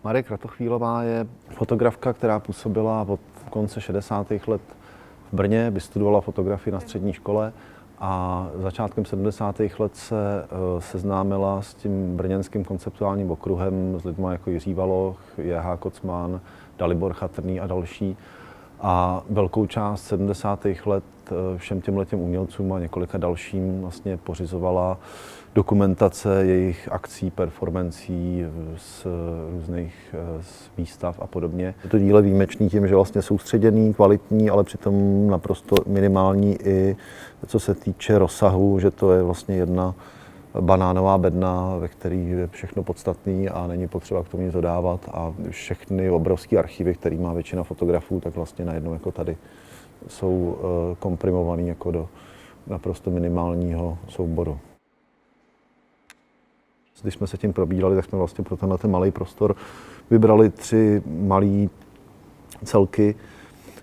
Marie Kratochvílová je fotografka, která působila od konce 60. let v Brně, vystudovala fotografii na střední škole a začátkem 70. let se seznámila s tím brněnským konceptuálním okruhem s lidmi jako Jiří Valoch, J.H. Kocman, Dalibor Chatrný a další. A velkou část 70. let všem těmhletěm umělcům a několika dalším vlastně pořizovala dokumentace jejich akcí, performancí z různých výstav a podobně. Je to dílo výjimečný tím, že vlastně soustředěný, kvalitní, ale přitom naprosto minimální i co se týče rozsahu, že to je vlastně jedna banánová bedna, ve které je všechno podstatné a není potřeba k tomu nic dodávat a všechny obrovské archivy, které má většina fotografů, tak vlastně najednou jako tady jsou komprimované jako do naprosto minimálního souboru. Když jsme se tím probírali, tak jsme vlastně pro tenhle malý prostor vybrali 3 malé celky.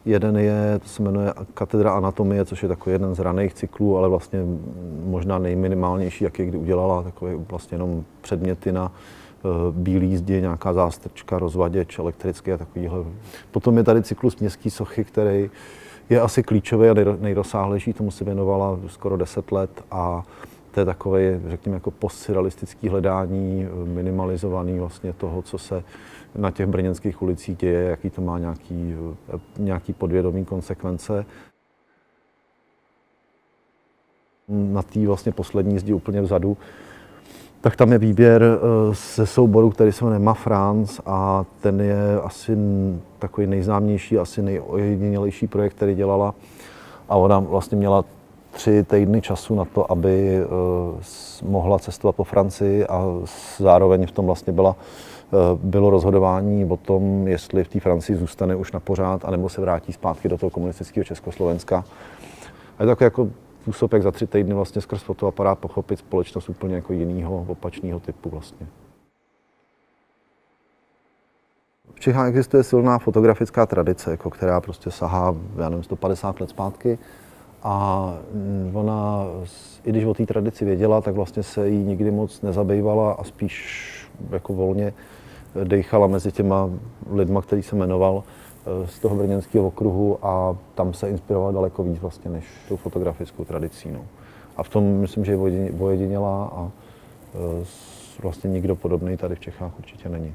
Jeden je, to se jmenuje Katedra anatomie, což je takový jeden z raných cyklů, ale vlastně možná nejminimálnější, jak je kdy udělala, takový vlastně jenom předměty na bílý zdi, nějaká zástrčka, rozvaděč elektrický a takovýhle. Potom je tady cyklus Městské sochy, který je asi klíčový a nejrozsáhlejší, tomu se věnovala skoro 10 let a to je takové, řekněme, jako postsurrealistické hledání, minimalizovaný vlastně toho, co se na těch brněnských ulicích děje, jaký to má nějaký podvědomý konsekvence. Na té vlastně poslední zdi úplně vzadu, tak tam je výběr ze souboru, který se jmenuje Ma France a ten je asi takový nejznámější, asi nejojedinělejší projekt, který dělala. A ona vlastně měla 3 týdny času na to, aby mohla cestovat po Francii a zároveň v tom vlastně bylo rozhodování o tom, jestli v té Francii zůstane už na pořád, anebo se vrátí zpátky do toho komunistického Československa. A je to jako způsob, jak za 3 týdny vlastně skrz fotoaparát pochopit společnost úplně jako jinýho, opačného typu vlastně. V Čechách existuje silná fotografická tradice, jako která prostě sahá, já nevím, 150 let zpátky. A ona, i když o té tradici věděla, tak vlastně se jí nikdy moc nezabývala a spíš jako volně dejchala mezi těma lidma, který se jmenoval z toho brněnského okruhu a tam se inspirovala daleko víc vlastně než tou fotografickou tradicí. No. A v tom myslím, že je ojedinělá a vlastně nikdo podobný tady v Čechách určitě není.